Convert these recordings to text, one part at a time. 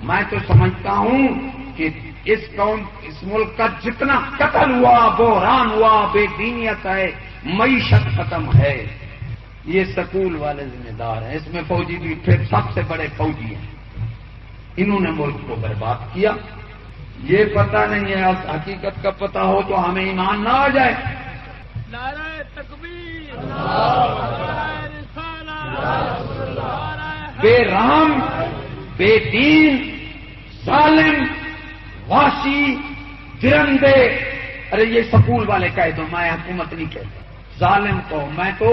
میں تو سمجھتا ہوں کہ اس ملک کا جتنا قتل ہوا، بحران ہوا، بے دینیت ہے، معیشت ختم ہے، یہ سکول والے ذمہ دار ہیں. اس میں فوجی بھی پھر سب سے بڑے فوجی ہیں. انہوں نے ملک کو برباد کیا. یہ پتہ نہیں ہے، حقیقت کا پتہ ہو تو ہمیں ایمان نہ آ جائے. نعرہ تکبیر، نعرہ رسالت، بے رحم، بے دین، ظالم، وحشی، درندے. ارے یہ سکول والے کہہ دو، میں حکومت نہیں کہتا. ظالم کو میں تو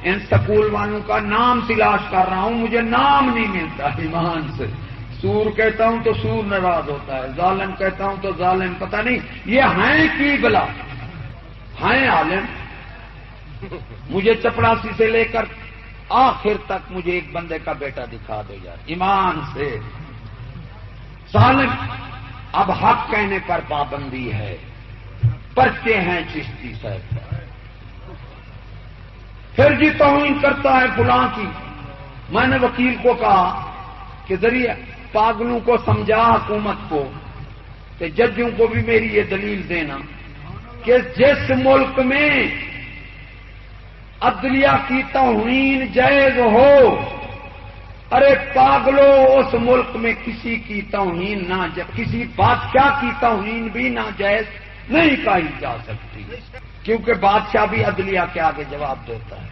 ان سکول والوں کا نام تلاش کر رہا ہوں، مجھے نام نہیں ملتا ایمان سے. سور کہتا ہوں تو سور ناراض ہوتا ہے، ظالم کہتا ہوں تو ظالم. پتہ نہیں یہ ہیں کی بلا ہیں عالم. مجھے چپڑاسی سے لے کر آخر تک مجھے ایک بندے کا بیٹا دکھا دو یار ایمان سے. ظالم. اب حق کہنے پر پابندی ہے، پرچے ہیں چشتی صاحب کا. پھر جی توہین کرتا ہے فلاں کی. میں نے وکیل کو کہا کہ ذریعہ پاگلوں کو سمجھا حکومت کو کہ ججوں کو بھی میری یہ دلیل دینا کہ جس ملک میں عدلیہ کی توہین جائز ہو، ارے پاگلو اس ملک میں کسی کی توہین نہ، کسی بادشاہ کی توہین بھی ناجائز نہیں کہی جا سکتی، کیونکہ بادشاہ بھی عدلیہ کے آگے جواب دیتا ہے.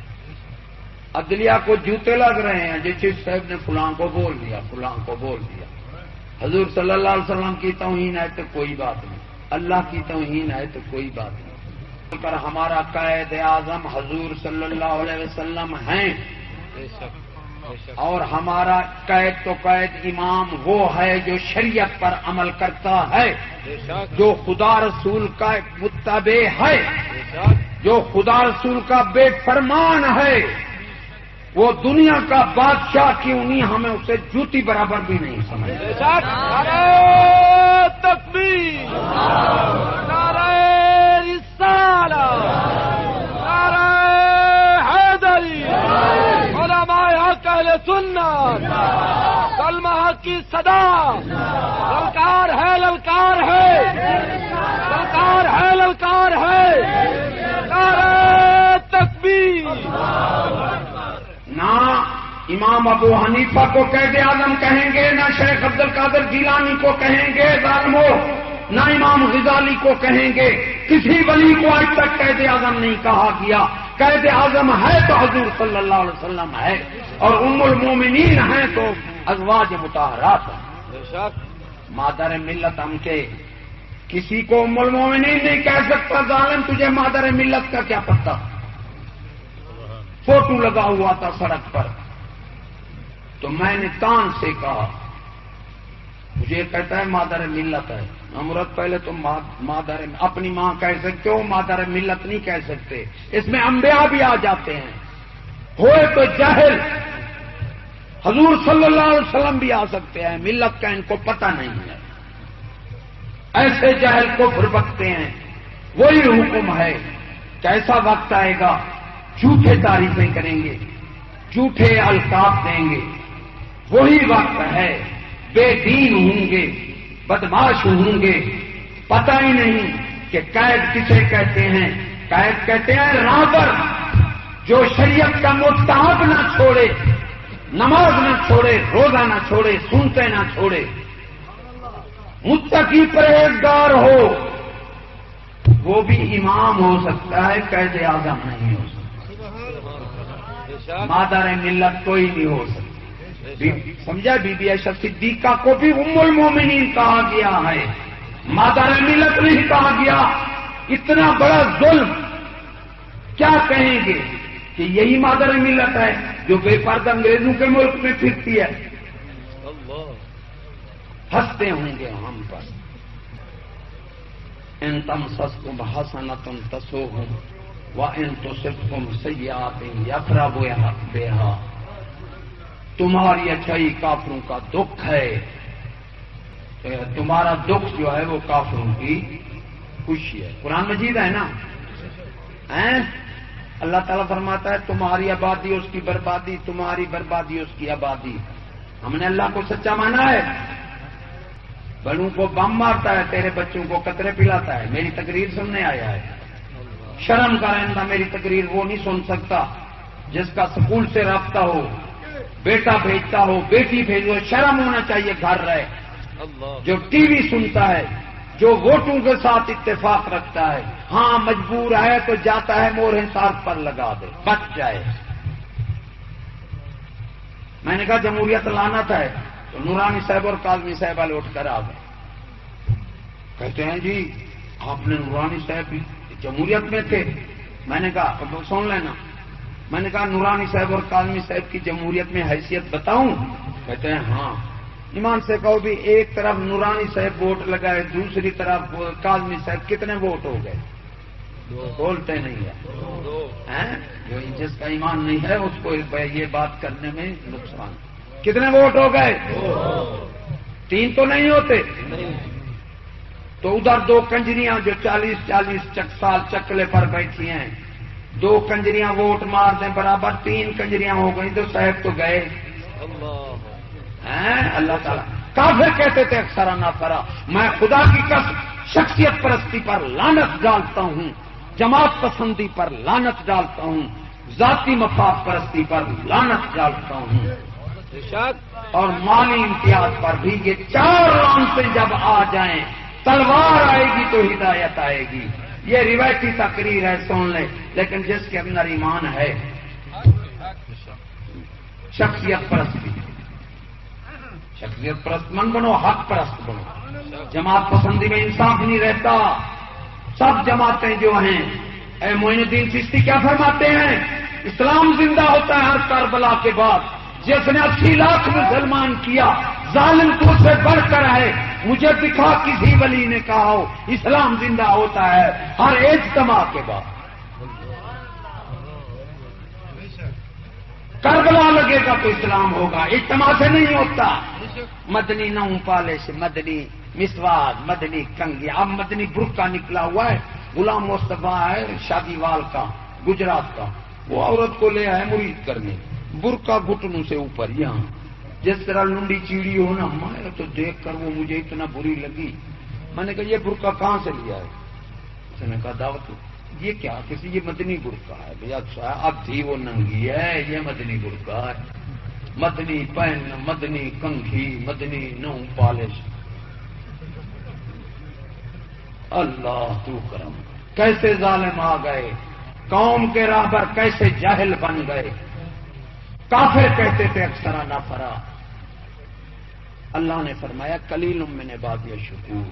عدلیہ کو جوتے لگ رہے ہیں، جس چیز صاحب نے فلاں کو بول دیا، فلاں کو بول دیا. حضور صلی اللہ علیہ وسلم کی توہین ہے تو کوئی بات نہیں، اللہ کی توہین ہے تو کوئی بات نہیں. پر ہمارا قائد اعظم حضور صلی اللہ علیہ وسلم ہیں، اور ہمارا قائد تو قائد امام وہ ہے جو شریعت پر عمل کرتا ہے، جو خدا رسول کا متبع ہے، جو خدا رسول کا بے فرمان ہے. وہ دنیا کا بادشاہ کیوں نہیں، ہمیں اسے جوتی برابر بھی نہیں سمجھتے. نعرہ تکبیر، نعرہ رسالت، نعرہ حیدری، علماء حق اہل سنت، کلمہ حق کی صدا. للکار ہے، للکار ہے، للکار ہے، للکار ہے. نعرہ تکبیر. نہ امام ابو حنیفہ کو قائد اعظم کہیں گے، نہ شیخ عبد القادر جیلانی کو کہیں گے ظالمو، نہ امام غزالی کو کہیں گے. کسی ولی کو آج تک قائد اعظم نہیں کہا گیا. قائد اعظم ہے تو حضور صلی اللہ علیہ وسلم ہے، اور ام المومنین ہیں تو ازواج مطہرات ہیں. مادر ملت ہم کے کسی کو ام المومنین نہیں کہہ سکتا. ظالم تجھے مادر ملت کا کیا پتہ؟ فوٹو لگا ہوا تھا سڑک پر تو میں نے کان سے کہا، مجھے کہتا ہے مادر ملت ہے. امرت پہلے تو مادر اپنی ماں کہہ سکتے ہو، مادر ملت نہیں کہہ سکتے. اس میں انبیاء بھی آ جاتے ہیں. ہوئے تو جاہل حضور صلی اللہ علیہ وسلم بھی آ سکتے ہیں، ملت کا ان کو پتہ نہیں ہے. ایسے جاہل کو بھربکتے ہیں. وہی حکم ہے کہ ایسا وقت آئے گا جھوٹے تعریفیں کریں گے، جھوٹے القاب دیں گے. وہی وقت ہے بے دین ہوں گے، بدماش ہوں گے. پتہ ہی نہیں کہ قائد کسے کہتے ہیں. قائد کہتے ہیں راہبر، جو شریعت کا مستحب نہ چھوڑے، نماز نہ چھوڑے، روزہ نہ چھوڑے، سنتے نہ چھوڑے، متقی پرہیزگار ہو. وہ بھی امام ہو سکتا ہے، قائد اعظم نہیں ہو سکتا. مادر ملت کوئی نہیں ہو سکتی. سمجھا؟ بی بی عائشہ صدیقہ کو بھی ام المومنین کہا گیا ہے، مادر ملت نہیں کہا گیا. اتنا بڑا ظلم کیا کہیں گے کہ یہی مادر ملت ہے جو بے پردہ انگریزوں کے ملک میں پھرتی ہے. ہنستے ہوں گے ہم پر. ان تمسسکم حسنۃ تسؤہم وَإِن تُصِبْكُمْ سَیِّئَةٌ یَفْرَحُوا بِہَا. تمہاری اچھائی کافروں کا دکھ ہے، تمہارا دکھ جو ہے وہ کافروں کی خوشی ہے. قرآن مجید ہے نا. اللہ تعالیٰ فرماتا ہے تمہاری آبادی اس کی بربادی، تمہاری بربادی اس کی آبادی. ہم نے اللہ کو سچا مانا ہے. بڑوں کو بم مارتا ہے، تیرے بچوں کو قطرے پلاتا ہے، میری تقریر سننے آیا ہے۔ شرم کا رہندہ میری تقریر وہ نہیں سن سکتا جس کا سکول سے رابطہ ہو، بیٹا بھیجتا ہو، بیٹی بھیجو، شرم ہونا چاہیے گھر رہے۔ جو ٹی وی سنتا ہے، جو ووٹوں کے ساتھ اتفاق رکھتا ہے، ہاں مجبور ہے تو جاتا ہے مور حساب پر لگا دے، بچ جائے۔ میں نے کہا جمہوریت لعنت ہے، تو نورانی صاحب اور کاظمی صاحب والے اٹھ کر آ گئے، کہتے ہیں جی آپ نے نورانی صاحب بھی جمہوریت میں تھے۔ میں نے کہا سن لینا، میں نے کہا نورانی صاحب اور کاظمی صاحب کی جمہوریت میں حیثیت بتاؤں؟ کہتے ہیں ہاں۔ ایمان سے کہو بھی ایک طرف نورانی صاحب ووٹ لگائے، دوسری طرف کاظمی صاحب، کتنے ووٹ ہو گئے؟ بولتے نہیں ہے، جو جس کا ایمان نہیں ہے اس کو یہ بات کرنے میں نقصان۔ کتنے ووٹ ہو گئے؟ 3 تو نہیں ہوتے۔ تو ادھر 2 کنجریاں جو 40 سال چکلے پر بیٹھی ہیں، 2 کنجریاں ووٹ مار دیں برابر، 3 کنجریاں ہو گئی تو صاحب تو گئے۔ اللہ تعالیٰ کافر کہتے تھے اکثر نافرا، میں خدا کی قسم شخصیت پرستی پر لعنت ڈالتا ہوں، جماعت پسندی پر لعنت ڈالتا ہوں، ذاتی مفاد پرستی پر لعنت ڈالتا ہوں، اور مالی امتیاز پر بھی۔ یہ 4 لعنتیں جب آ جائیں، تلوار آئے گی تو ہدایت آئے گی۔ یہ روایتی تقریر ہے، سن لیں، لیکن جس کے اندر ایمان ہے، شخصیت پرستی، شخصیت پرست من بنو، حق پرست بنو۔ جماعت پسندی میں انصاف نہیں رہتا۔ سب جماعتیں جو ہیں، اے معین الدین چشتی کیا فرماتے ہیں؟ اسلام زندہ ہوتا ہے ہر کربلا کے بعد۔ جس نے 80 لاکھ مسلمان کیا، ظالم تو اس سے بڑھ کر ہے، مجھے دکھا کسی ولی نے کہا ہو اسلام زندہ ہوتا ہے ہر اجتماع کے بعد۔ کربلا لگے گا تو اسلام ہوگا، اجتماع سے نہیں ہوتا۔ مدنی نو پالش، مدنی مسواک، مدنی کنگھی، اب مدنی برقع نکلا ہوا ہے، غلام مصطفیٰ ہے شادی وال کا، گجرات کا، وہ عورت کو لے آئے مرید کرنے، برقع گھٹنوں سے اوپر یہاں، جس طرح لنڈی چیڑی ہو نا، میں تو دیکھ کر وہ مجھے اتنا بری لگی۔ میں نے کہا یہ برقع کہاں سے لیا ہے؟ اس نے کہا دعوت۔ یہ کیا؟ کسی یہ مدنی برقع ہے بھیا؟ اچھا اب تھی وہ ننگی ہے، یہ مدنی برقع ہے، مدنی پین، مدنی کنگھی، مدنی نو پالش۔ اللہ تو کرم، کیسے ظالم آ گئے، قوم کے راہبر کیسے جاہل بن گئے۔ کافر کہتے تھے اکثر نافرا۔ اللہ نے فرمایا قلیل من عبادی الشکور۔